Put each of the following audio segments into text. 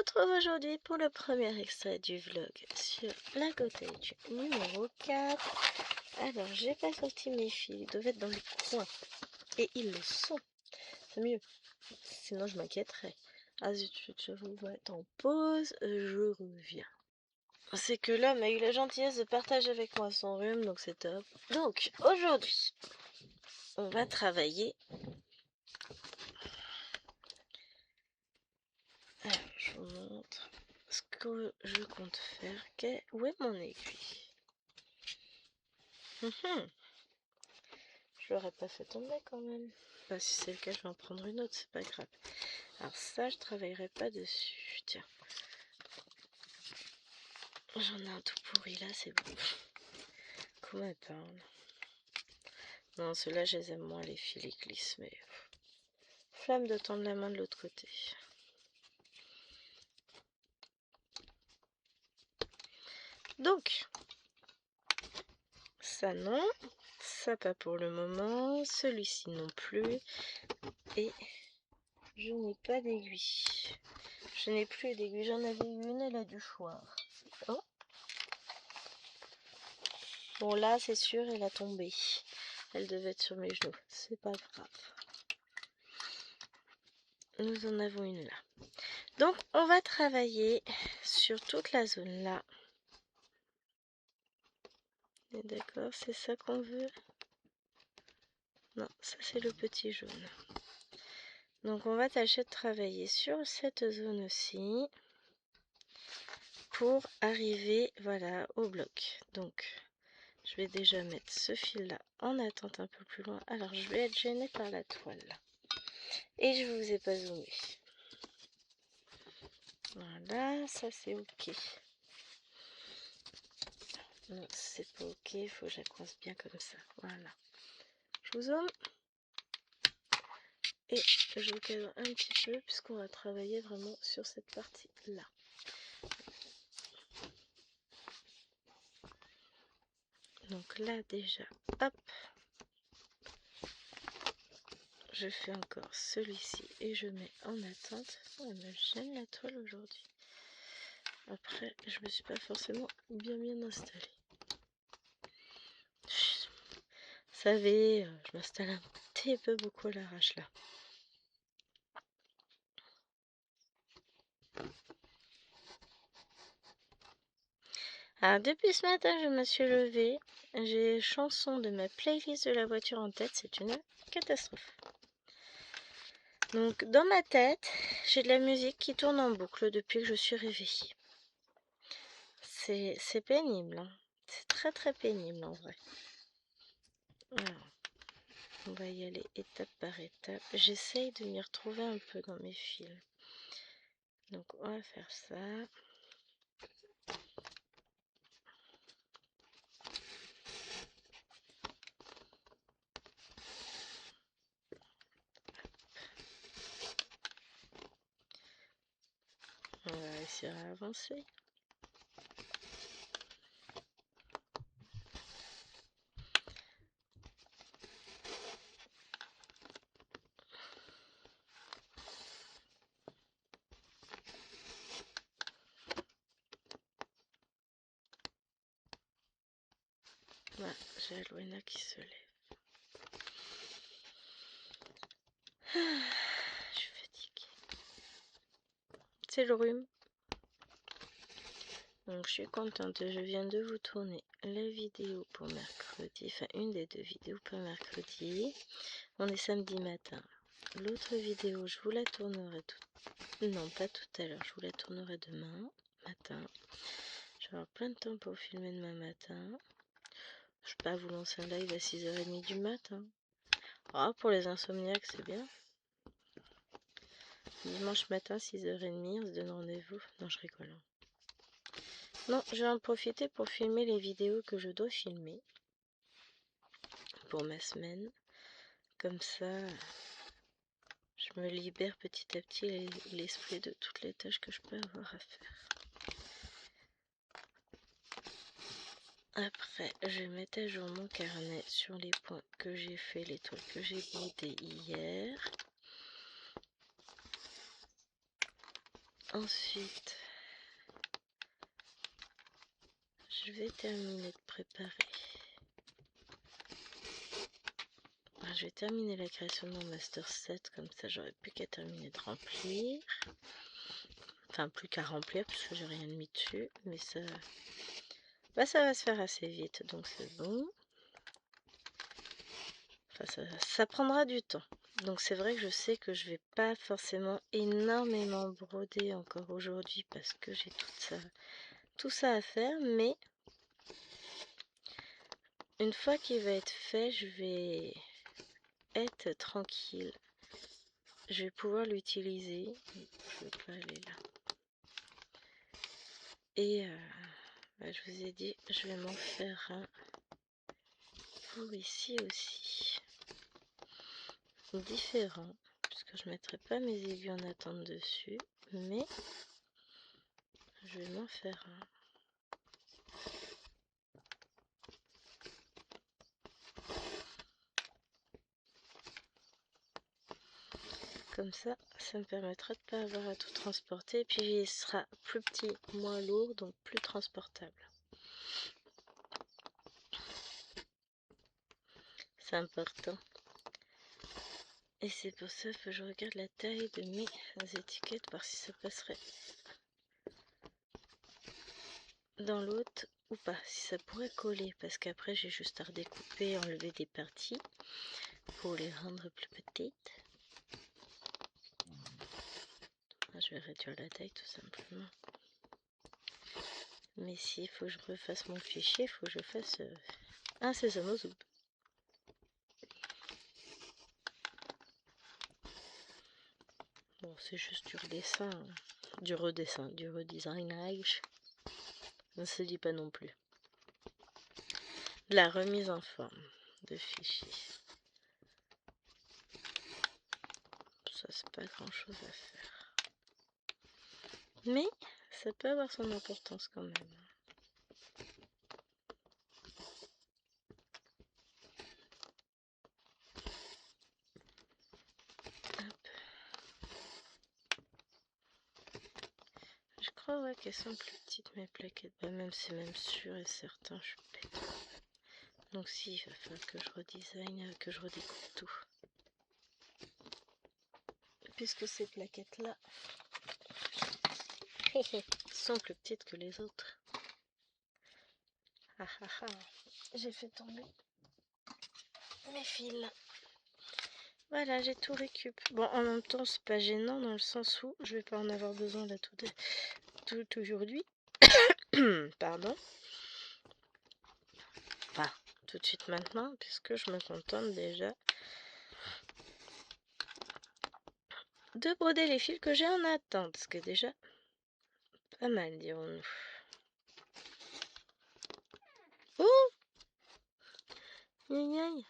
retrouve aujourd'hui pour le premier extrait du vlog sur la cottage numéro 4. Alors, j'ai pas sorti mes fils, ils doivent être dans le coin. Et ils le sont. C'est mieux. Sinon, je m'inquiéterais. Ah zut, je vous vois être en pause, je reviens. C'est que l'homme a eu la gentillesse de partager avec moi son rhume, donc c'est top. Donc, aujourd'hui, on va travailler. Alors, je vous montre ce que je compte faire. Où est mon aiguille? Je l'aurais pas fait tomber quand même. Bah, si c'est le cas, je vais en prendre une autre, c'est pas grave. Alors ça, je travaillerai pas dessus. Tiens. J'en ai un tout pourri là, c'est bon. Comment elle parle? Non, ceux-là, je les aime moins, les fils, les glissent, mais... Flamme de tendre la main de l'autre côté. Donc, ça non, ça pas pour le moment, celui-ci non plus, et je n'ai pas d'aiguille. Je n'ai plus d'aiguille, j'en avais une, elle a dû choir. Oh. Bon là, c'est sûr, elle a tombé. Elle devait être sur mes genoux, c'est pas grave. Nous en avons une là. Donc, on va travailler sur toute la zone là. D'accord, c'est ça qu'on veut? Non, ça c'est le petit jaune. Donc, on va tâcher de travailler sur cette zone aussi pour arriver, voilà, au bloc. Donc, je vais déjà mettre ce fil là en attente un peu plus loin. Alors, je vais être gênée par la toile. Et je vous ai pas zoomé. Voilà, ça c'est ok. Non, c'est pas ok, il faut que je la coince bien comme ça. Voilà. Je vous zoome. Et je cadre un petit peu puisqu'on va travailler vraiment sur cette partie-là. Donc là déjà, hop. Je fais encore celui-ci et je mets en attente. Oh, elle me gêne la toile aujourd'hui. Après, je me suis pas forcément bien installée. Vous savez, je m'installe un petit peu beaucoup à l'arrache là. Alors depuis ce matin, je me suis levée. J'ai chanson de ma playlist de la voiture en tête. C'est une catastrophe. Donc dans ma tête, j'ai de la musique qui tourne en boucle depuis que je suis réveillée. C'est pénible, hein. C'est très pénible en vrai. Alors, on va y aller étape par étape. J'essaye de m'y retrouver un peu dans mes fils. Donc on va faire ça. On va réussir à avancer. Voilà, j'ai Alwena qui se lève. Je suis fatiguée. C'est le rhume. Donc je suis contente, je viens de vous tourner la vidéo pour mercredi, enfin une des deux vidéos pour mercredi. On est samedi matin. L'autre vidéo, je vous la tournerai non, pas tout à l'heure, je vous la tournerai demain matin. Je vais avoir plein de temps pour filmer demain matin. Je vais pas vous lancer un live à 6h30 du matin. Ah, pour les insomniaques, c'est bien. Dimanche matin, 6h30, on se donne rendez-vous. Non, je rigole. Non, je vais en profiter pour filmer les vidéos que je dois filmer pour ma semaine. Comme ça, je me libère petit à petit l'esprit de toutes les tâches que je peux avoir à faire. Après, je vais mettre à jour mon carnet sur les points que j'ai fait, les toiles que j'ai brodées hier. Ensuite, je vais terminer de préparer. Je vais terminer la création de mon master 7, comme ça j'aurai plus qu'à terminer de remplir. Enfin, plus qu'à remplir, puisque j'ai rien mis dessus, mais ça... Bah, ça va se faire assez vite, donc c'est bon. Enfin, ça prendra du temps. Donc c'est vrai que je sais que je vais pas forcément énormément broder encore aujourd'hui, parce que j'ai tout ça à faire, mais une fois qu'il va être fait, je vais être tranquille. Je vais pouvoir l'utiliser. Je ne veux pas aller là. Et bah, je vous ai dit, je vais m'en faire un pour ici aussi. Différent, puisque je ne mettrai pas mes aiguilles en attente dessus, mais je vais m'en faire un. Comme ça me permettra de ne pas avoir à tout transporter. Et puis il sera plus petit, moins lourd, donc plus transportable. C'est important. Et c'est pour ça que je regarde la taille de mes étiquettes, voir si ça passerait dans l'autre ou pas, si ça pourrait coller. Parce qu'après j'ai juste à redécouper, enlever des parties pour les rendre plus petites. Je vais réduire la taille tout simplement. Mais s'il faut que je refasse mon fichier, il faut que je fasse un sésame aux aubes. Bon, c'est juste du redessin, du redesignage. Ça ne se dit pas non plus. De la remise en forme de fichier. Ça, c'est pas grand chose à faire. Mais ça peut avoir son importance quand même. Je crois ouais, qu'elles sont plus petites mes plaquettes. Bah, même c'est même sûr et certain, je suis bête. Donc si, il va falloir que je redesign, que je redécoupe tout. Puisque ces plaquettes-là sont plus petites que les autres. Ah ah ah, j'ai fait tomber mes fils. Voilà, j'ai tout récup. Bon, en même temps, c'est pas gênant dans le sens où je vais pas en avoir besoin là tout aujourd'hui. Pardon. Enfin, tout de suite maintenant, puisque je me contente déjà de broder les fils que j'ai en attente. Ce qui est déjà pas mal, dirons-nous. Oh! Aïe aïe!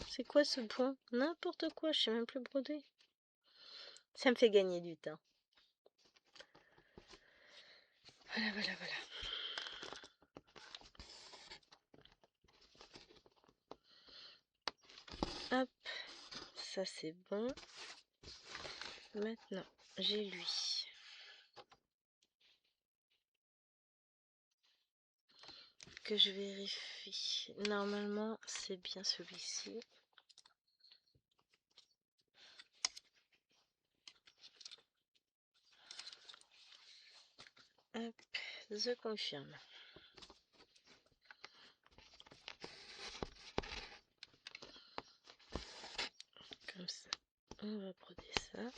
C'est quoi ce point? N'importe quoi, je sais même plus broder. Ça me fait gagner du temps. Voilà, voilà, voilà. Hop, ça c'est bon. Maintenant, j'ai lui. Que je vérifie. Normalement, c'est bien celui-ci. Hop, je confirme. Comme ça, on va broder ça.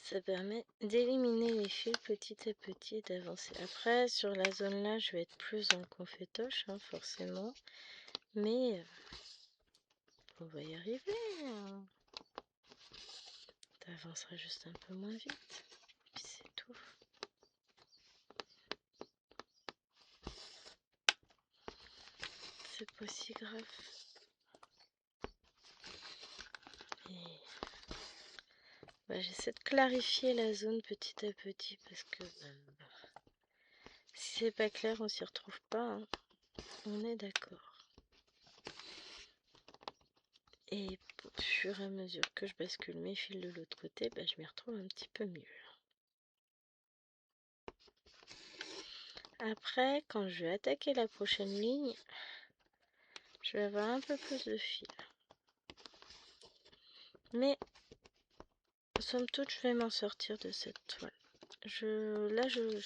Ça permet d'éliminer les fils petit à petit et d'avancer. Après, sur la zone là, je vais être plus en confétoche, hein, forcément. Mais on va y arriver. Hein. T'avanceras juste un peu moins vite. Puis c'est tout. C'est pas si grave. Et Bah, j'essaie de clarifier la zone petit à petit parce que si c'est pas clair, on s'y retrouve pas, hein. On est d'accord. Et au fur et à mesure que je bascule mes fils de l'autre côté, bah, je m'y retrouve un petit peu mieux. Après, quand je vais attaquer la prochaine ligne, je vais avoir un peu plus de fil. Mais, somme toute, je vais m'en sortir de cette toile. Là, je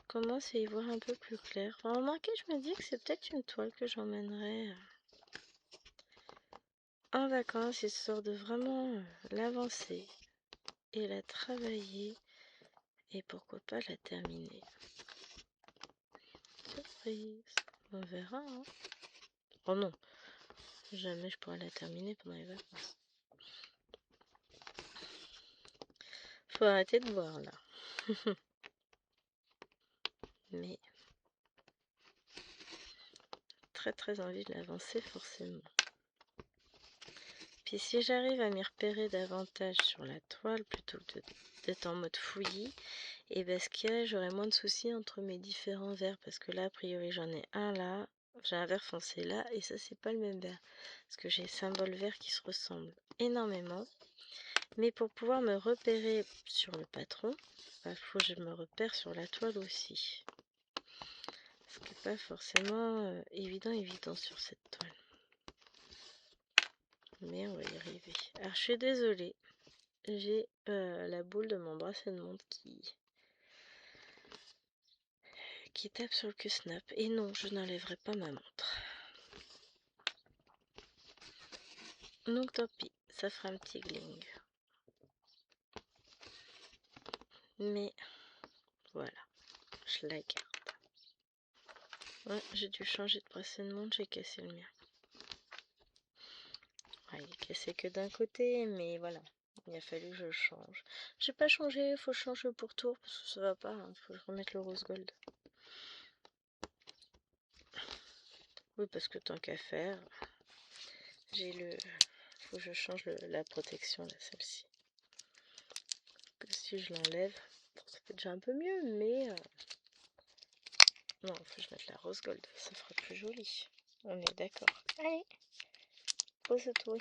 commence à y voir un peu plus clair. Enfin, remarquez, je me dis que c'est peut-être une toile que j'emmènerai en vacances, histoire de vraiment l'avancer et la travailler. Et pourquoi pas la terminer. Surprise. On verra, hein. Oh non, jamais je pourrais la terminer pendant les vacances. Faut arrêter de voir là. Mais très envie de l'avancer forcément. Puis si j'arrive à m'y repérer davantage sur la toile plutôt que d'être en mode fouillis, et ben ce qu'il y a, j'aurai moins de soucis entre mes différents verres parce que là a priori j'en ai un là, j'ai un vert foncé là et ça c'est pas le même vert parce que j'ai les symboles verts qui se ressemblent énormément. Mais pour pouvoir me repérer sur le patron, il faut que je me repère sur la toile aussi. Ce qui n'est pas forcément évident sur cette toile. Mais on va y arriver. Alors je suis désolée, j'ai la boule de mon bracelet de montre qui tape sur le Q-Snap. Et non, je n'enlèverai pas ma montre. Donc tant pis, ça fera un petit gling. Mais voilà, je la garde. Ouais, j'ai dû changer de bracelet de montre, j'ai cassé le mien. Ouais, il est cassé que d'un côté, mais voilà, il a fallu que je le change. J'ai pas changé, faut que je change le pourtour parce que ça va pas, hein, faut que je remette le rose gold. Oui, parce que tant qu'à faire, faut que je change la protection là, celle-ci. Que si je l'enlève, bon, ça fait déjà un peu mieux, mais non, faut que je mette la rose gold, ça fera plus joli. On est d'accord. Allez, pose-toi.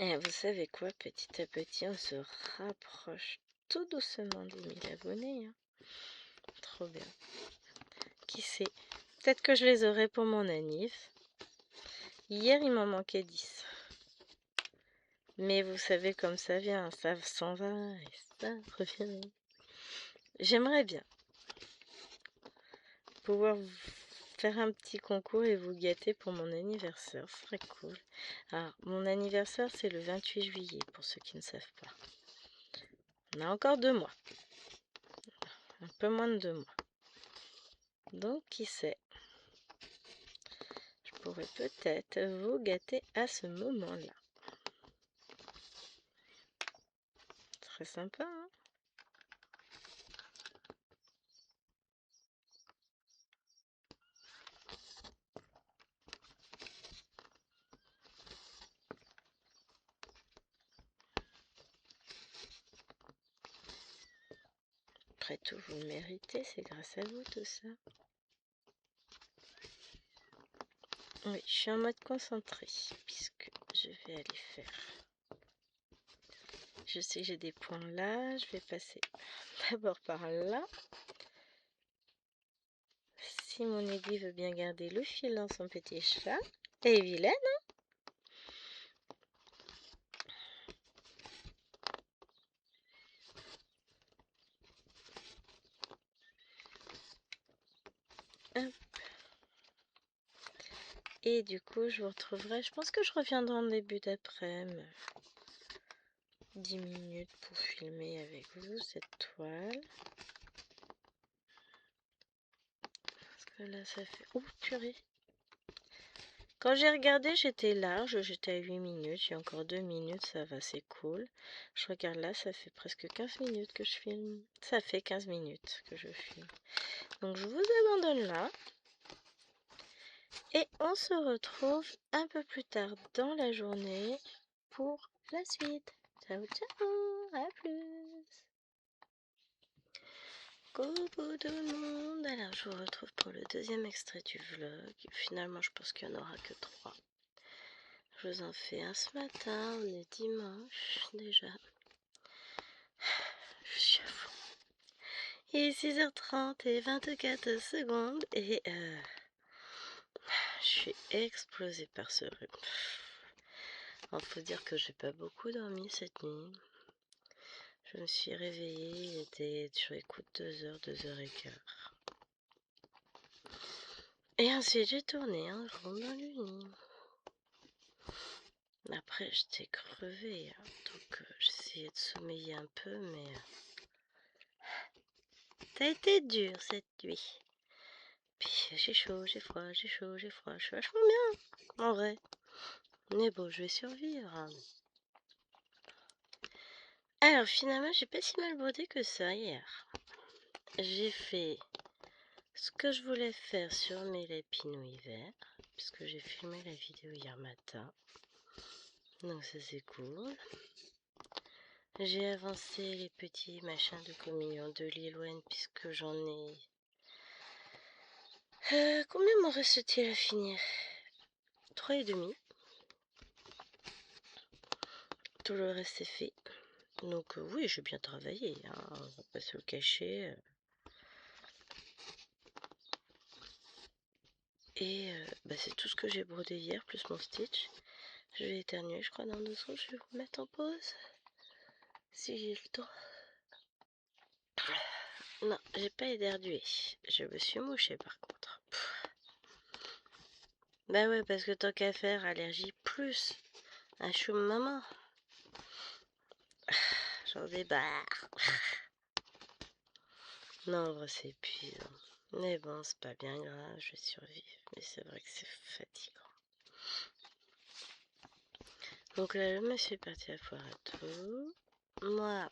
Et vous savez quoi, petit à petit, on se rapproche tout doucement des 1000 abonnés. Hein. Trop bien. Qui sait? Peut-être que je les aurai pour mon anniv. Hier, il m'en manquait 10. Mais vous savez comme ça vient, ça s'en va et ça revient. J'aimerais bien pouvoir faire un petit concours et vous gâter pour mon anniversaire. Ce serait cool. Alors, mon anniversaire, c'est le 28 juillet, pour ceux qui ne savent pas. On a encore 2 mois. Un peu moins de 2 mois. Donc, qui sait? Je pourrais peut-être vous gâter à ce moment-là. Très sympa, hein? Après tout, vous le méritez, c'est grâce à vous tout ça. Oui, je suis en mode concentré, puisque je vais aller faire. Je sais que j'ai des points là, je vais passer d'abord par là. Si mon aiguille veut bien garder le fil dans son petit chat. Elle est vilaine, hein? Et du coup, je vous retrouverai. Je pense que je reviendrai en début d'après-midi. 10 minutes pour filmer avec vous cette toile. Parce que là, ça fait... Oh, purée! Quand j'ai regardé, j'étais large, j'étais à 8 minutes. J'ai encore 2 minutes, ça va, c'est cool. Je regarde là, ça fait presque 15 minutes que je filme. Ça fait 15 minutes que je filme. Donc je vous abandonne là. Et on se retrouve un peu plus tard dans la journée pour la suite. Ciao, ciao, à plus. Coucou tout le monde. Alors je vous retrouve pour le deuxième extrait du vlog. Finalement, je pense qu'il n'y en aura que 3. Je vous en fais un ce matin, on est dimanche déjà. Je suis à fond. Il est 6h30 et 24 secondes et je suis explosée par ce rhume. Il faut dire que j'ai pas beaucoup dormi cette nuit. Je me suis réveillée, il était sur les coups de 2h, 2h15. Et ensuite j'ai tourné un rond dans le lit. Après j'étais crevée, hein, donc j'essayais de sommeiller un peu, mais ça a été dur cette nuit. Puis j'ai chaud, j'ai froid, j'ai chaud, j'ai froid. Je suis vachement bien, en vrai. Mais bon, je vais survivre, hein. Alors finalement, j'ai pas si mal brodé que ça hier. J'ai fait ce que je voulais faire sur mes lapinouilles verts, puisque j'ai filmé la vidéo hier matin. Donc ça c'est cool. J'ai avancé les petits machins de communion de Lilwen, puisque j'en ai... combien m'en reste-t-il à finir? 3,5. Tout le reste est fait. Donc oui, j'ai bien travaillé, hein, on va pas se le cacher. Et c'est tout ce que j'ai brodé hier, plus mon stitch. Je vais éternuer, je crois, dans 2 secondes. Je vais vous mettre en pause, si j'ai le temps. Non, j'ai pas éternué. Je me suis mouchée, par contre. Bah ouais, parce que tant qu'à faire, allergie plus un chou maman. J'en débarre. Non, en vrai, c'est épuisant. Mais bon, c'est pas bien grave, je vais survivre. Mais c'est vrai que c'est fatigant. Donc là, je me suis partie à foire à tout. Moi,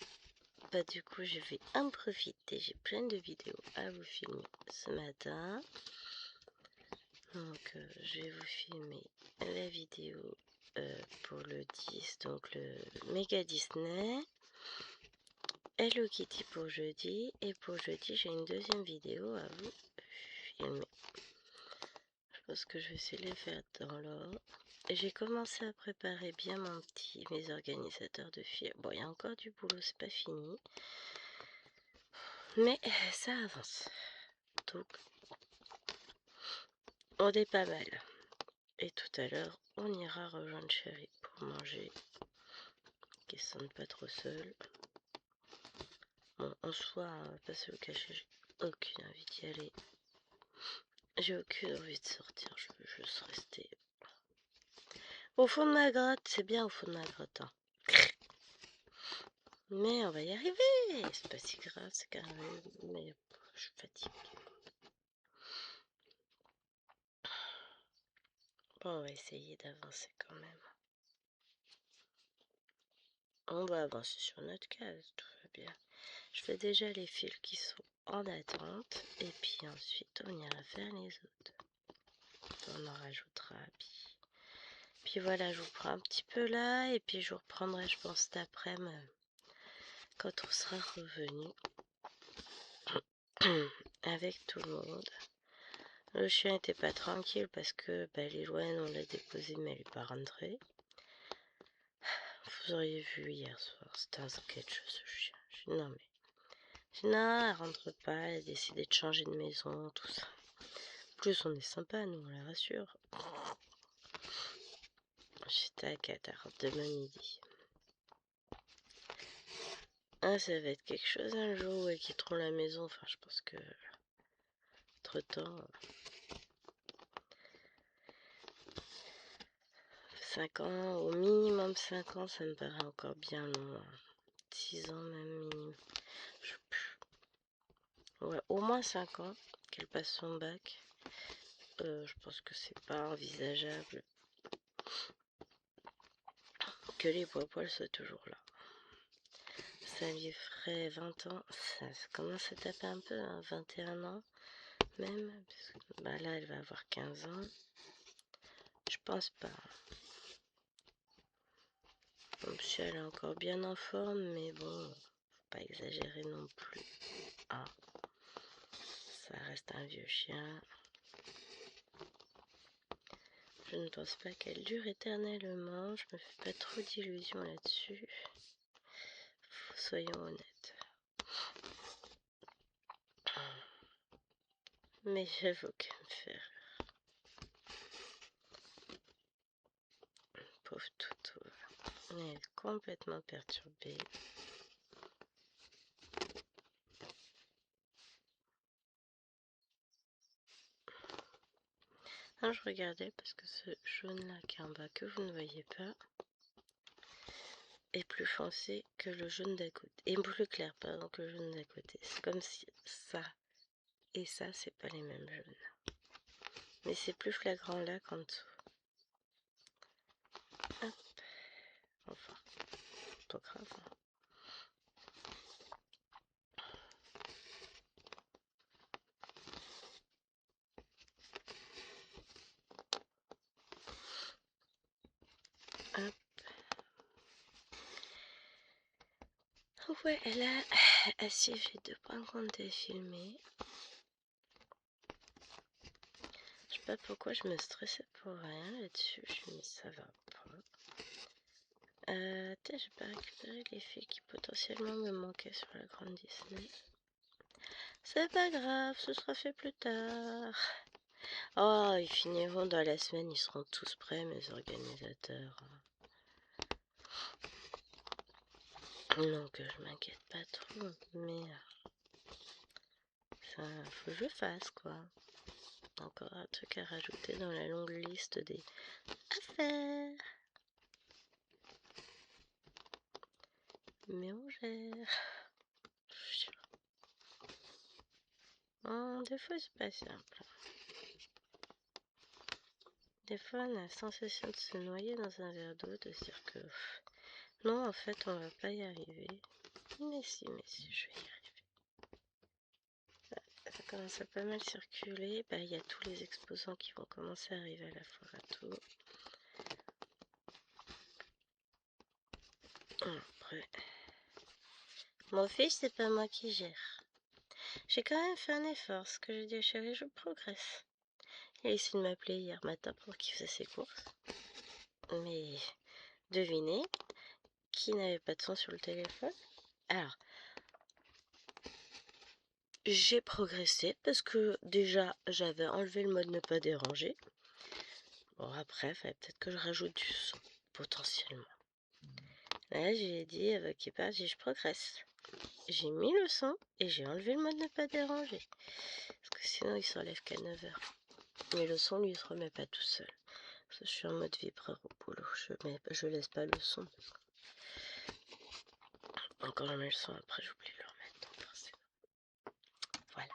du coup, je vais en profiter. J'ai plein de vidéos à vous filmer ce matin. Donc, je vais vous filmer la vidéo pour le 10, donc le Méga Disney. Hello Kitty pour jeudi. Et pour jeudi, j'ai une deuxième vidéo à vous filmer. Je pense que je vais essayer de les faire dans l'ordre. J'ai commencé à préparer bien mes organisateurs de films. Bon, il y a encore du boulot, c'est pas fini. Mais ça avance. Donc, on est pas mal. Et tout à l'heure, on ira rejoindre Chérie pour manger. Qu'elle se sente pas trop seule. Bon, en soi, on va pas se le cacher, j'ai aucune envie d'y aller. J'ai aucune envie de sortir, je veux juste rester au fond de ma grotte. C'est bien au fond de ma grotte, hein. Mais on va y arriver. C'est pas si grave, c'est qu'un rhume. Mais je suis fatiguée. Bon, on va essayer d'avancer quand même. On va avancer sur notre case, tout va bien. Je fais déjà les fils qui sont en attente. Et puis ensuite, on ira faire les autres. On en rajoutera. Puis voilà, je vous prends un petit peu là. Et puis je vous reprendrai, je pense, cet après-midi. Quand on sera revenu avec tout le monde. Le chien était pas tranquille parce que Lilwen, on l'a déposé mais elle n'est pas rentrée. Vous auriez vu hier soir, c'était un sketch ce chien. Non mais, non, elle rentre pas, elle a décidé de changer de maison, tout ça. En plus on est sympa, nous on la rassure. J'étais à 4, elle rentre demain midi. Ah, ça va être quelque chose un jour où elle quitteront la maison, enfin je pense que... Entre temps... 5 ans, au minimum 5 ans, ça me paraît encore bien long. 6 ans même minimum. Je sais plus. Ouais, au moins 5 ans qu'elle passe son bac. je pense que c'est pas envisageable que les poils soient toujours là. Ça lui ferait 20 ans, ça commence à taper un peu, hein, 21 ans même, parce que, bah là elle va avoir 15 ans. Je pense pas. Même si elle est encore bien en forme, mais bon, faut pas exagérer non plus. Ah, ça reste un vieux chien. Je ne pense pas qu'elle dure éternellement, je me fais pas trop d'illusions là-dessus. Soyons honnêtes. Mais j'avoue qu'elle me fait rire. Pauvre toutou. Elle est complètement perturbée. Ah, je regardais parce que ce jaune là qui est en bas que vous ne voyez pas est plus foncé que le jaune d'à côté. Et plus clair, pardon, que le jaune d'à côté. C'est comme si ça et ça, c'est pas les mêmes jaunes. Mais c'est plus flagrant là qu'en dessous. Hop. Enfin, pas grave. Hop. Ouais, là, si j'ai 2 points qu'on t'a filmé. Je sais pas pourquoi je me stressais pour rien là-dessus. Je me dis ça va pas. J'ai pas récupéré les fils qui potentiellement me manquaient sur la grande Disney. C'est pas grave, ce sera fait plus tard. Oh, ils finiront dans la semaine, ils seront tous prêts, mes organisateurs. Donc je m'inquiète pas trop, mais ça, faut que je fasse quoi. Encore un truc à rajouter dans la longue liste des affaires. Mais on gère. Des fois c'est pas simple. Des fois on a la sensation de se noyer dans un verre d'eau, de se dire que non en fait on va pas y arriver. Mais si, je vais y arriver. Ça commence à pas mal circuler. Bah il y a tous les exposants qui vont commencer à arriver à la foire à tout. Après, mon fils c'est pas moi qui gère. J'ai quand même fait un effort, ce que j'ai dit à chérie, je progresse. Il a essayé de m'appeler hier matin pour qu'il fasse ses courses. Mais devinez qui n'avait pas de son sur le téléphone. Alors, j'ai progressé parce que déjà j'avais enlevé le mode ne pas déranger. Bon après, il fallait peut-être que je rajoute du son, potentiellement. Là j'ai dit qu'il part, je progresse. J'ai mis le son et j'ai enlevé le mode ne pas déranger. Parce que sinon il s'enlève qu'à 9h. Mais le son lui il se remet pas tout seul. Parce que je suis en mode vibreur au boulot. Je laisse pas le son. Quand je mets le son après j'oublie de le remettre. Donc forcément. Voilà.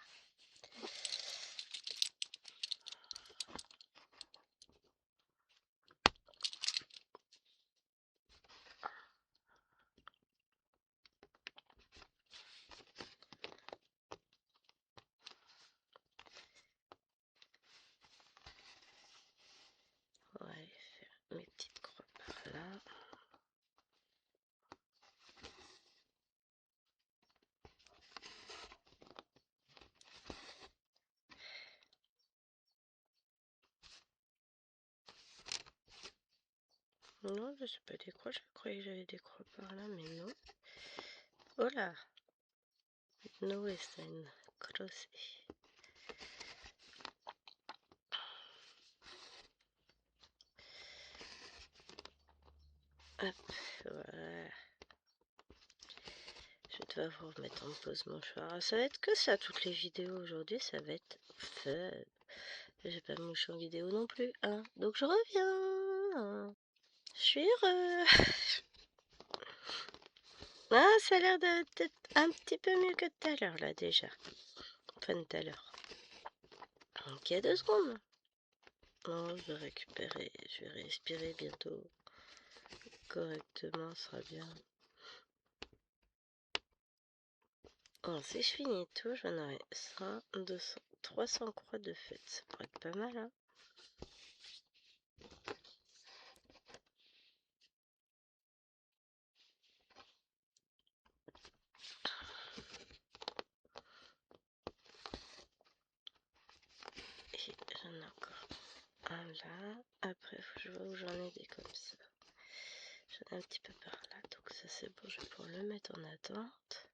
On va aller faire mes petites croix par là. Non, je sais pas des croix, je croyais que j'avais des croix par là, mais non. Oh là! No Essen, crossé. Hop, voilà. Je dois vous remettre en pause mon choix. Ça va être que ça, toutes les vidéos aujourd'hui, ça va être fun. J'ai pas mouché en vidéo non plus, hein. Donc je reviens. Je suis heureux. Ah, ça a l'air d'être un petit peu mieux que tout à l'heure, là, déjà. Enfin, tout à l'heure. Ok, 2 secondes. Non, je vais récupérer, je vais respirer bientôt correctement, ça sera bien. Alors, si je finis tout, j'en aurai 100, 200, 300 croix de fête. Ça pourrait être pas mal, hein. Et j'en ai encore un là. Après, faut que je vois où j'en ai des comme ça. J'en ai un petit peu par là. Donc ça, c'est bon, je vais pouvoir le mettre en attente.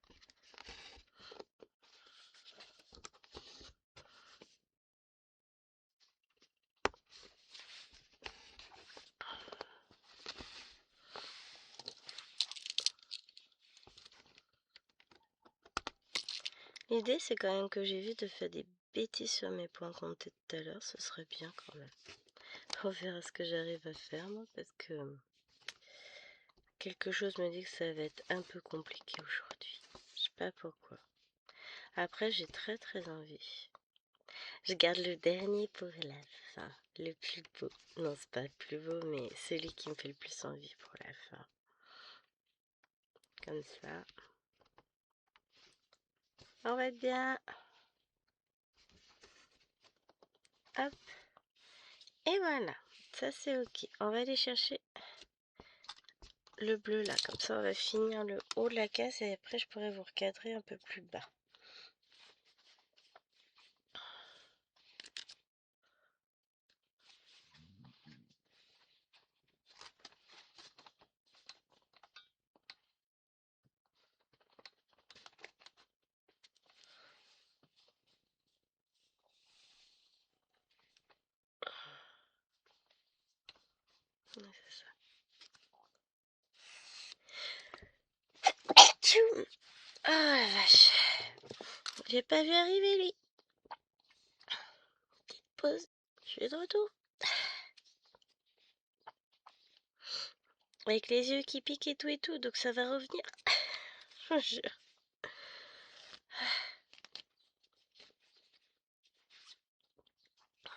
L'idée, c'est quand même que j'évite de faire des bêtises sur mes points comptés tout à l'heure. Ce serait bien quand même. On verra ce que j'arrive à faire, moi, parce que quelque chose me dit que ça va être un peu compliqué aujourd'hui. Je sais pas pourquoi. Après, j'ai très très envie. Je garde le dernier pour la fin. Le plus beau. Non, c'est pas le plus beau, mais celui qui me fait le plus envie pour la fin. Comme ça. On va être bien. Hop. Et voilà. Ça, c'est ok. On va aller chercher le bleu là. Comme ça, on va finir le haut de la case et après, je pourrai vous recadrer un peu plus bas. Ouais, c'est ça. Tchoum. Oh la vache. J'ai pas vu arriver lui. Petite pause. Je suis de retour. Avec les yeux qui piquent et tout, donc ça va revenir. Je vous jure.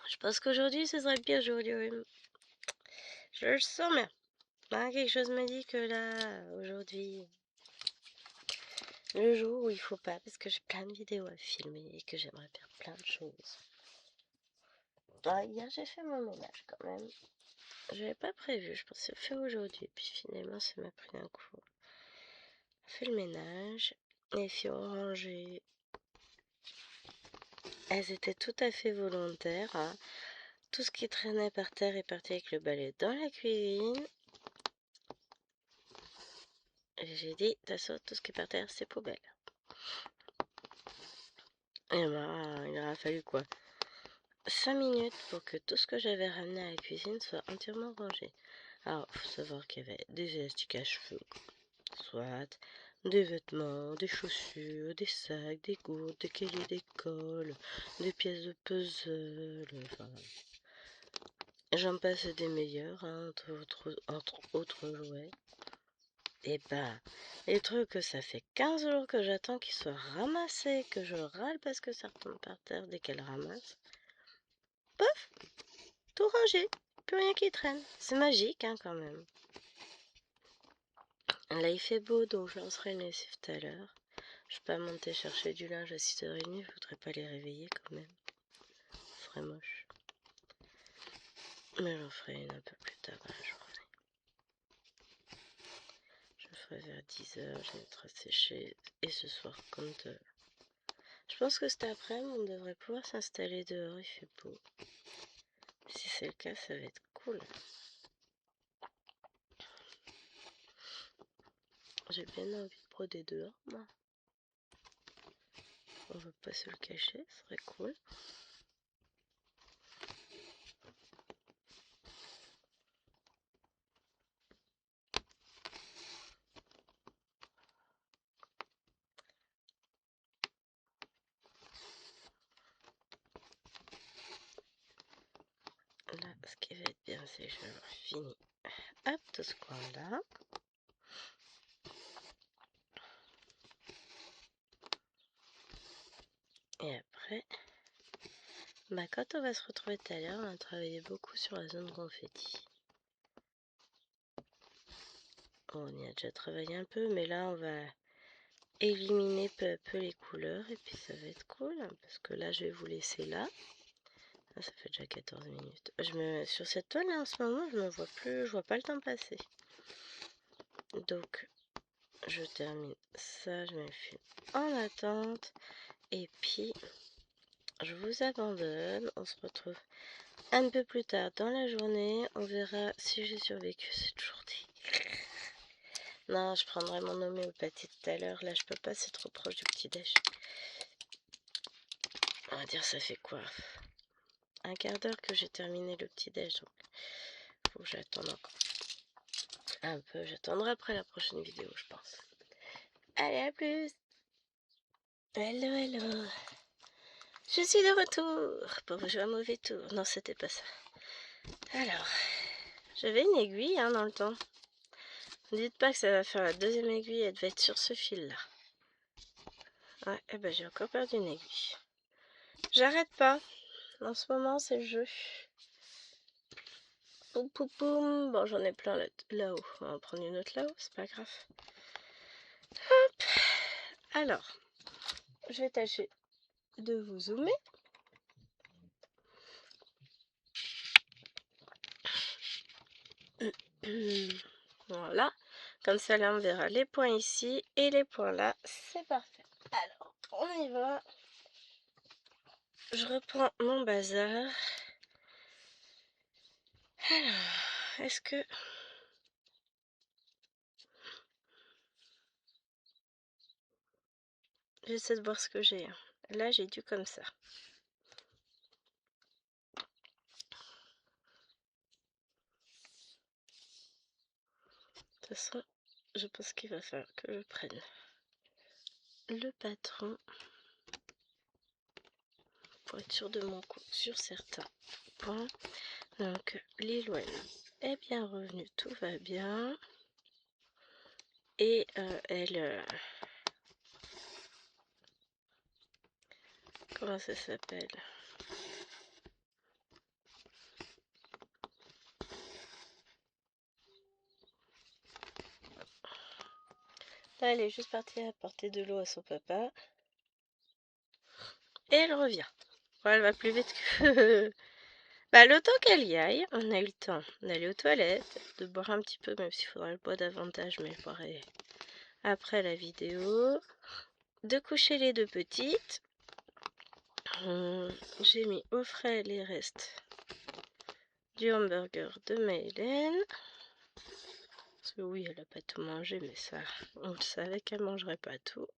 Je pense qu'aujourd'hui, ce sera le pire jour du rhume. Je le sens bien. Quelque chose me dit que là, aujourd'hui, le jour où il faut pas, parce que j'ai plein de vidéos à filmer et que j'aimerais faire plein de choses. Hier, j'ai fait mon ménage quand même. J'avais pas prévu, je pensais le faire aujourd'hui. Puis finalement, ça m'a pris un coup. J'ai fait le ménage. Les filles ont rangé. Elles étaient tout à fait volontaires, hein. Tout ce qui traînait par terre est parti avec le balai dans la cuisine. Et j'ai dit, de toute façon, tout ce qui est par terre, c'est poubelle. Et ben, il aura fallu quoi 5 minutes pour que tout ce que j'avais ramené à la cuisine soit entièrement rangé. Alors, faut savoir qu'il y avait des élastiques à cheveux, soit des vêtements, des chaussures, des sacs, des gourdes, des cahiers d'école, des pièces de puzzle, enfin, j'en passe des meilleurs, hein, entre autres jouets. Et ben, les trucs que ça fait 15 jours que j'attends qu'ils soient ramassés, que je râle parce que ça retombe par terre dès qu'elle ramasse. Pof, tout rangé, plus rien qui traîne. C'est magique, hein, quand même. Là, il fait beau, donc je lancerai une lessive tout à l'heure. Je vais pas monter chercher du linge à 6h30, je voudrais pas les réveiller quand même. Ce serait moche. Mais j'en ferai une un peu plus tard dans la journée. Je le ferai vers 10h, je mettrai à sécher. Et ce soir, quand je pense que cet après-midi, on devrait pouvoir s'installer dehors, il fait beau. Si c'est le cas, ça va être cool. J'ai bien envie de broder dehors, moi. On va pas se le cacher, ce serait cool. Là, ce qui va être bien, c'est que je vais avoir fini. Hop, tout ce coin-là. Et après, Bah, quand on va se retrouver tout à l'heure, on a travaillé beaucoup sur la zone confetti. Bon, on y a déjà travaillé un peu, mais là, on va éliminer peu à peu les couleurs et puis ça va être cool, hein, parce que là, je vais vous laisser là. Ah, ça fait déjà 14 minutes. Sur cette toile là en ce moment, je me vois plus, je vois pas le temps passer. Donc, je termine ça, je mets le film en attente. Et puis, je vous abandonne. On se retrouve un peu plus tard dans la journée. On verra si j'ai survécu cette journée. Non, je prendrai mon homéopathie tout à l'heure. Là, je peux pas, c'est trop proche du petit-déj. On va dire, ça fait quoi? Un quart d'heure que j'ai terminé le petit-déj. Donc, faut que j'attende encore un peu. J'attendrai après la prochaine vidéo, je pense. Allez, à plus! Hello, hello! Je suis de retour pour vous jouer un mauvais tour. Non, c'était pas ça. Alors, j'avais une aiguille dans le temps. Ne dites pas que ça va faire la deuxième aiguille, elle devait être sur ce fil-là. Ouais, et ben j'ai encore perdu une aiguille. J'arrête pas. En ce moment, c'est le jeu. Poum poum poum. Bon, j'en ai plein là-haut. On va en prendre une autre là-haut, c'est pas grave. Hop. Alors, je vais tâcher de vous zoomer. Voilà. Comme ça, là, on verra les points ici et les points là. C'est parfait. Alors, on y va. Je reprends mon bazar. Alors, est-ce que... J'essaie de voir ce que j'ai. Là, j'ai dû comme ça. De toute façon, je pense qu'il va falloir que je prenne le patron pour être sûr de mon coup sur certains points. Donc, Lilwen est bien revenue, tout va bien. Et elle... comment ça s'appelle? Là, elle est juste partie apporter de l'eau à son papa. Et elle revient. Bon, elle va plus vite que... Bah, le temps qu'elle y aille, on a eu le temps d'aller aux toilettes, de boire un petit peu, même s'il faudrait le boire davantage, mais je boirai après la vidéo. De coucher les deux petites. J'ai mis au frais les restes du hamburger de Maëlène. Parce que oui, elle n'a pas tout mangé, mais ça, on le savait qu'elle mangerait pas tout.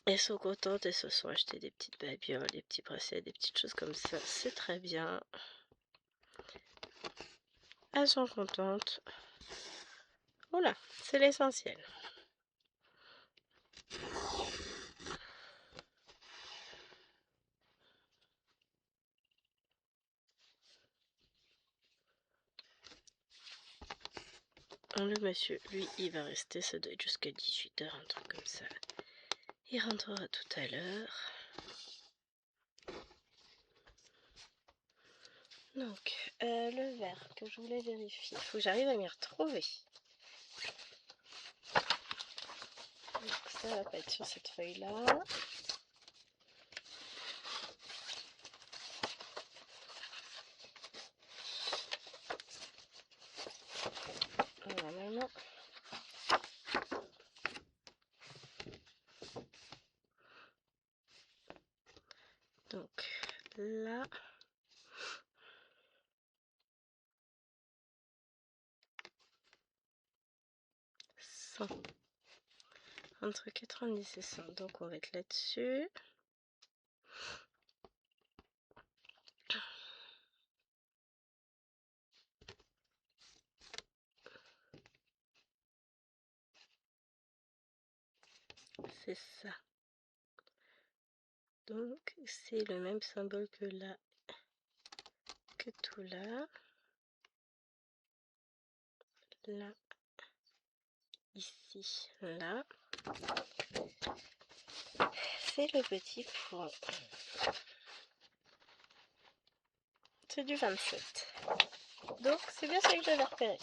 Elles sont contentes, elles se sont achetées des petites babioles, des petits bracelets, des petites choses comme ça. C'est très bien. Elles sont contentes. Voilà, c'est l'essentiel. Le monsieur, lui, il va rester, ça doit être jusqu'à 18 h, un truc comme ça. Il rentrera tout à l'heure. Donc, le verre que je voulais vérifier, il faut que j'arrive à m'y retrouver. Donc, ça va pas être sur cette feuille-là. Normalement. Donc, là... entre 90 et 100, donc on va être là-dessus. C'est ça. Donc c'est le même symbole que là, que tout là. Là, ici, là. C'est le petit point. C'est du 27. Donc c'est bien celui que j'avais repéré.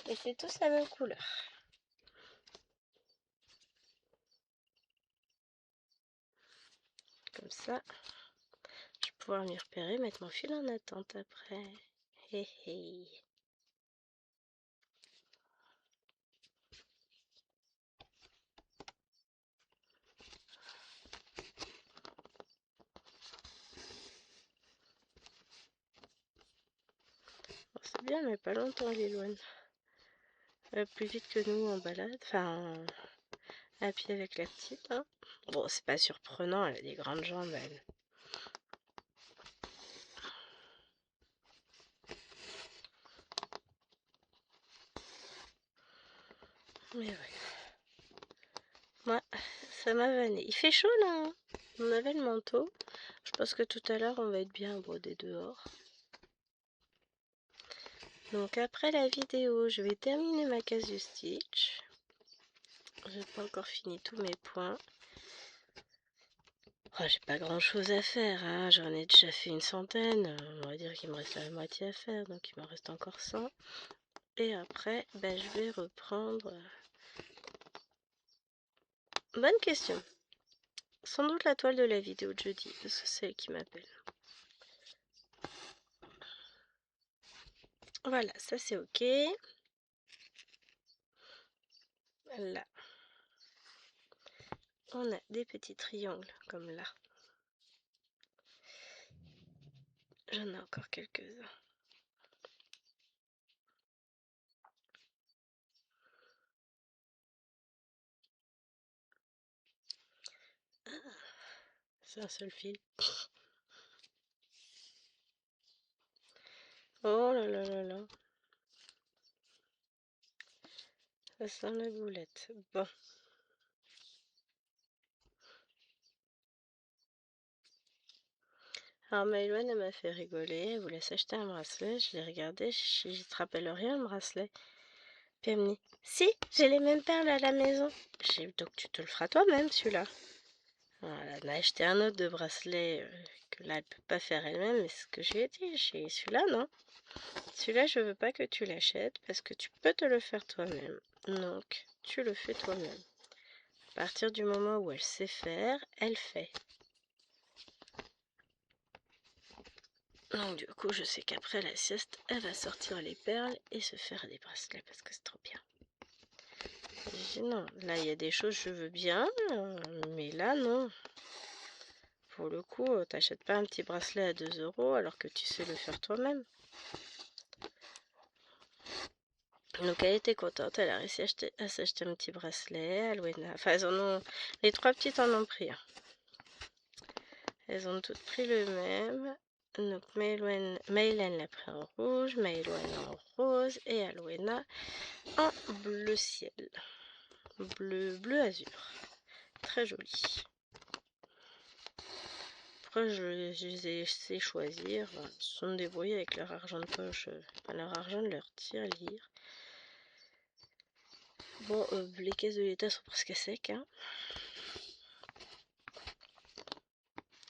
Et c'est tous la même couleur. Comme ça, je vais pouvoir m'y repérer, mettre mon fil en attente après. Hé hé. Bon, c'est bien, mais pas longtemps, Lilouane. Plus vite que nous en balade, enfin à pied avec la petite. Hein. Bon, c'est pas surprenant, elle a des grandes jambes, elle. Mais ouais. Moi, ça m'a vanné. Il fait chaud là, hein. On avait le manteau. Je pense que tout à l'heure, on va être bien brodé dehors. Donc après la vidéo, je vais terminer ma case du stitch. J'ai pas encore fini tous mes points. Oh, j'ai pas grand chose à faire, hein. J'en ai déjà fait une centaine. On va dire qu'il me reste la moitié à faire, donc il m'en reste encore 100. Et après, ben, je vais reprendre. Bonne question. Sans doute la toile de la vidéo de jeudi, parce que c'est elle qui m'appelle. Voilà, ça c'est ok. Là, on a des petits triangles comme là. J'en ai encore quelques-uns. Ah, c'est un seul fil. Oh là là là là. Ça sent la boulette. Bon. Alors Maëlouane, elle m'a fait rigoler. Elle voulait s'acheter un bracelet. Je l'ai regardé. Je te rappelle rien, le bracelet. Puis elle me dit, si, j'ai les mêmes perles à la maison. J'ai dit, donc tu te le feras toi-même, celui-là. Voilà, elle a acheté un autre de bracelet que là, elle peut pas faire elle-même. Mais ce que j'ai dit, j'ai celui-là, non. Celui-là, je veux pas que tu l'achètes parce que tu peux te le faire toi-même. Donc, tu le fais toi-même. À partir du moment où elle sait faire, elle fait. Donc du coup, je sais qu'après la sieste, elle va sortir les perles et se faire des bracelets parce que c'est trop bien. J'ai dit non, là il y a des choses je veux bien, mais là non. Pour le coup, t'achètes pas un petit bracelet à 2 € alors que tu sais le faire toi-même. Donc elle était contente, elle a réussi à s'acheter un petit bracelet, Alwena. Enfin, elles en ont, les 3 petites en ont pris un. Elles ont toutes pris le même. Donc Maëlène l'a pris en rouge, Maëlène en rose et Alwena en bleu ciel. Bleu azur. Très joli. Après, je les ai laissés choisir. Ils se sont débrouillés avec leur argent de poche, enfin leur argent de leur tirelire. Bon, les caisses de l'État sont presque à sec, hein.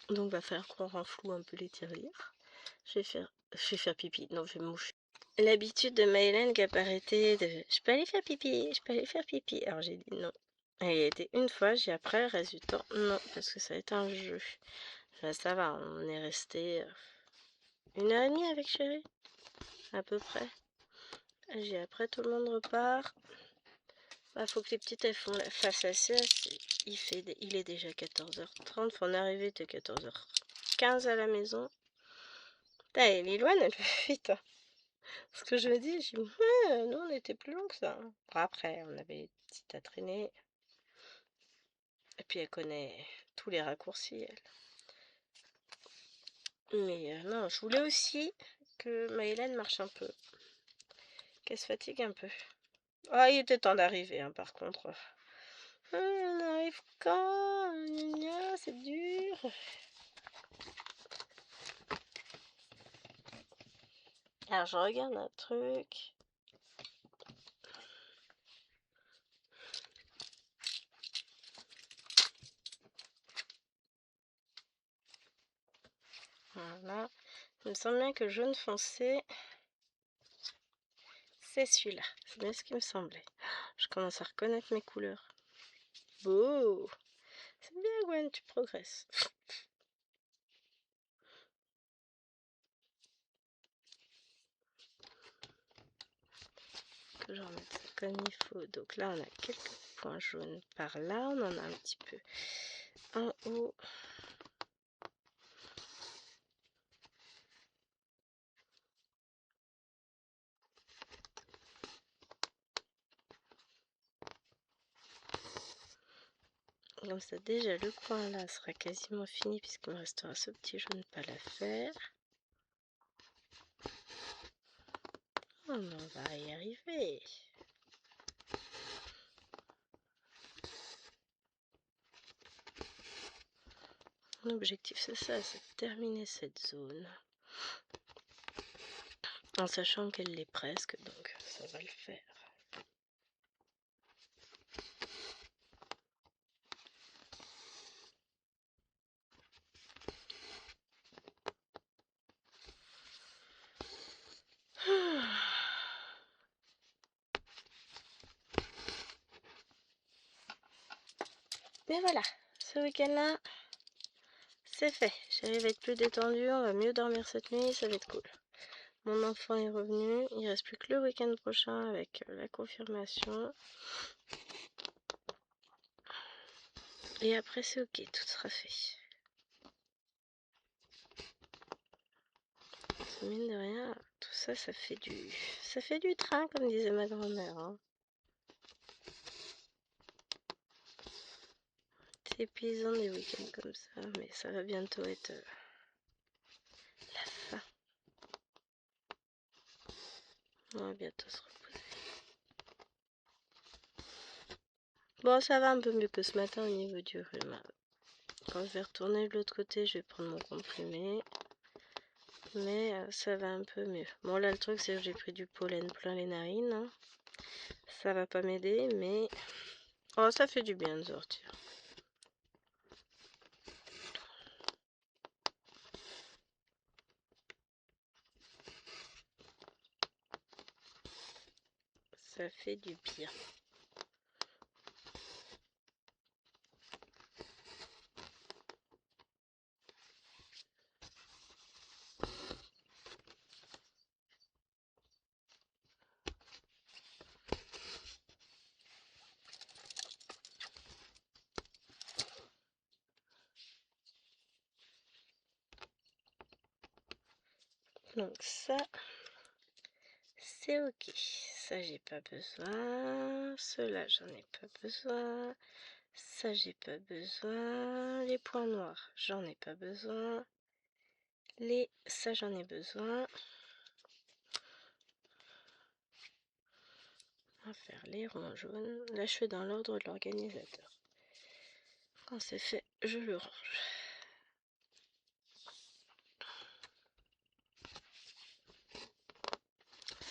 Donc va falloir qu'on renfloue un peu les tirelires. Je vais faire pipi. Non, je vais me moucher. L'habitude de Maëlène qui a pas arrêté de je peux aller faire pipi, je peux aller faire pipi. Alors j'ai dit non. Elle y a été une fois, j'ai après le reste du temps, non, parce que ça va être un jeu. Là, ça va, on est resté 1h30 avec chérie, à peu près. J'ai après tout le monde repart. Bah, faut que les petites elles fassent la sieste. Il est déjà 14h30, faut en arriver de 14h15 à la maison. Et Lilouane, elle fait vite. Hein. Ce que je me dis, ouais, nous on était plus long que ça. Hein. Après, on avait les petites à traîner. Et puis elle connaît tous les raccourcis, elle. Mais non, je voulais aussi que Maëlène marche un peu. Qu'elle se fatigue un peu. Ah, il était temps d'arriver, hein, par contre. On arrive quand? C'est dur. Alors, je regarde un truc. Voilà. Il me semble bien que jaune foncé, c'est celui-là. C'est bien ce qui me semblait. Je commence à reconnaître mes couleurs. Beau! C'est bien, Gwen, tu progresses. Que je remette ça comme il faut. Donc là, on a quelques points jaunes par là. On en a un petit peu en haut. Comme ça, déjà, le coin là sera quasiment fini puisqu'il me restera ce petit jaune pâle à faire. On va y arriver. L'objectif, c'est ça, c'est de terminer cette zone. En sachant qu'elle l'est presque, donc ça va le faire. Mais voilà, ce week-end-là, c'est fait. J'arrive à être plus détendue, on va mieux dormir cette nuit, ça va être cool. Mon enfant est revenu, il reste plus que le week-end prochain avec la confirmation. Et après c'est ok, tout sera fait. Mine de rien, tout ça, ça fait du train, comme disait ma grand-mère. Hein. C'est épuisant des week-ends comme ça, mais ça va bientôt être la fin. On va bientôt se reposer. Bon, ça va un peu mieux que ce matin au niveau du rhume. Quand je vais retourner de l'autre côté, je vais prendre mon comprimé. Mais ça va un peu mieux. Bon, là, le truc, c'est que j'ai pris du pollen plein les narines. Hein. Ça va pas m'aider, mais... Oh, ça fait du bien de sortir. Ça fait du bien. Donc ça, c'est ok. Ça, j'ai pas besoin. Cela, j'en ai pas besoin. Ça, j'ai pas besoin. Les points noirs, j'en ai pas besoin. Ça, j'en ai besoin. On va faire les ronds jaunes. Là, je fais dans l'ordre de l'organisateur. Quand c'est fait, je le range.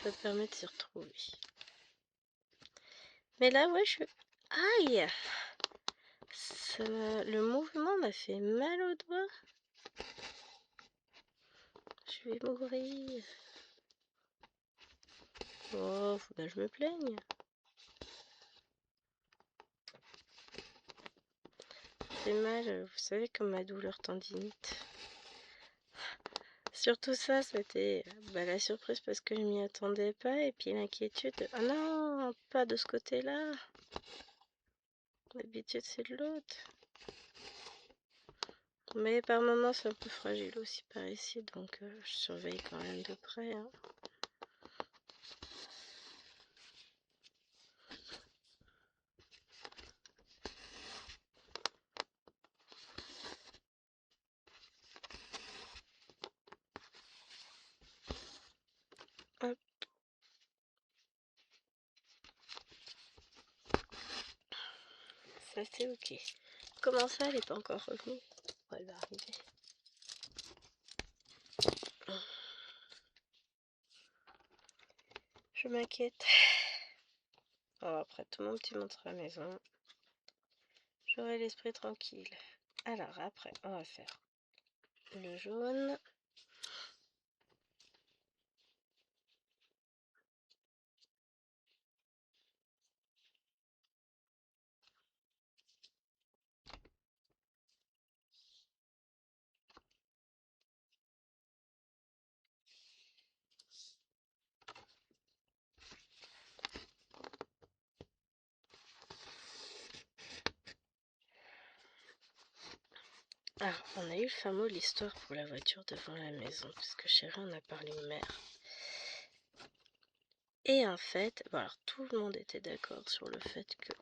Ça permet de s'y retrouver. Mais là, ouais, aïe! Le mouvement m'a fait mal au doigt. Je vais mourir. Oh, faut bien que je me plaigne. C'est mal, vous savez, comme ma douleur tendinite. Surtout ça, c'était la surprise parce que je m'y attendais pas. Et puis l'inquiétude, ah non, pas de ce côté-là. D'habitude, c'est de l'autre. Mais par moments, c'est un peu fragile aussi par ici. Donc, je surveille quand même de près. Hein. Hop. Ça, c'est ok. Comment ça, elle n'est pas encore revenue? Oh, elle va arriver. Je m'inquiète. Oh, après tout mon petit montre à la maison, j'aurai l'esprit tranquille. Alors après, on va faire le jaune. Ah, on a eu le fin mot de l'histoire pour la voiture devant la maison, puisque chérie en a parlé aux mères. Et en fait, bon alors tout le monde était d'accord sur le fait que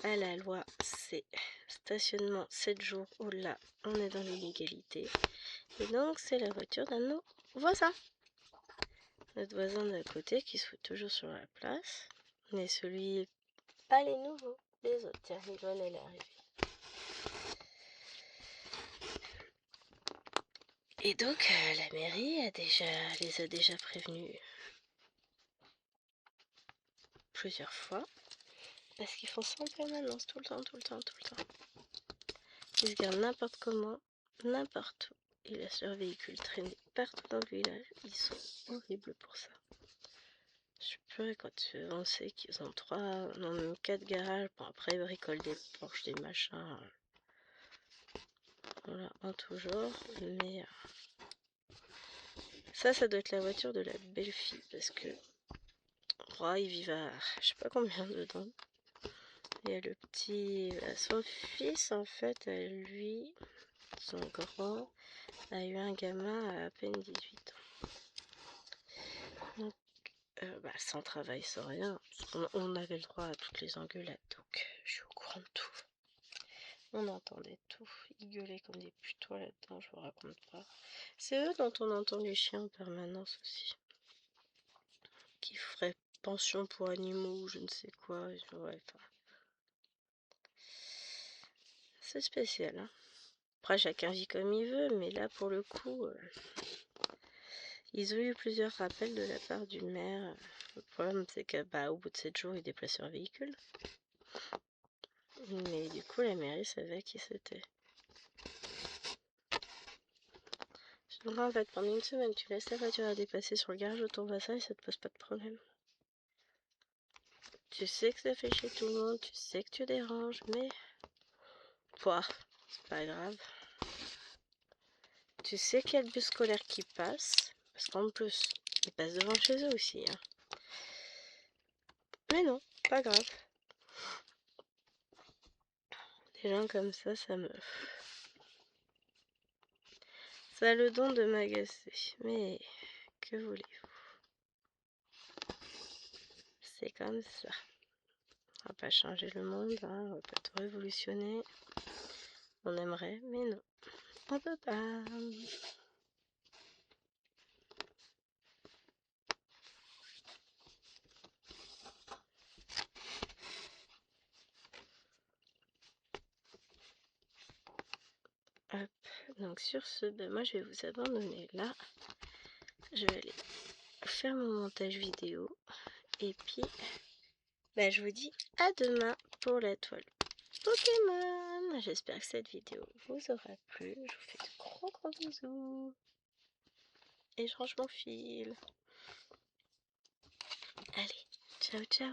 à la loi, c'est stationnement 7 jours ou là, on est dans l'illégalité. Et donc, c'est la voiture d'un de nos voisins. Notre voisin d'à côté qui se fout toujours sur la place. Mais celui, pas les nouveaux, les autres. Tiens, Yvonne, elle est arrivée. Et donc, la mairie les a déjà prévenus plusieurs fois. Parce qu'ils font ça en permanence, tout le temps. Ils se gardent n'importe comment, n'importe où. Ils laissent leur véhicule traîner partout dans le village. Ils sont horribles pour ça. Je sais pas, quand on sait qu'ils ont 3, non même 4 garages, bon après ils bricolent des Porsche, des machins, voilà, en tout genre, mais ça doit être la voiture de la belle-fille, parce que, oh, ils vivent à, je sais pas combien dedans. Il y a le petit, son fils en fait, lui, son grand, a eu un gamin à peine 18 ans. Donc, sans travail, sans rien, on avait le droit à toutes les engueulades, donc je suis au courant de tout. On entendait tout, ils gueulaient comme des putois là-dedans, je vous raconte pas. C'est eux dont on entend les chiens en permanence aussi. Qui feraient pension pour animaux ou je ne sais quoi. Ouais, enfin. C'est spécial, hein. Après, chacun vit comme il veut, mais là, pour le coup, ils ont eu plusieurs rappels de la part du maire. Le problème, c'est qu'au bout de 7 jours, ils déplaçaient leur véhicule. Mais du coup, la mairie savait qui c'était. Donc en fait, pendant une semaine, tu laisses ta voiture à dépasser sur le garage de ton voisin et ça te pose pas de problème. Tu sais que ça fait chier tout le monde, tu sais que tu déranges, mais... Pouah, c'est pas grave. Tu sais qu'il y a le bus scolaire qui passe, parce qu'en plus, il passe devant chez eux aussi. Hein. Mais non, pas grave. Des gens comme ça me... Ça a le don de m'agacer. Mais que voulez-vous? C'est comme ça. On va pas changer le monde, hein, on va pas tout révolutionner. On aimerait, mais non. On peut pas. Hop. Donc sur ce, moi je vais vous abandonner là. Je vais aller faire mon montage vidéo. Et puis, je vous dis à demain pour la toile Pokémon. J'espère que cette vidéo vous aura plu. Je vous fais de gros bisous. Et je range mon fil. Allez, ciao ciao.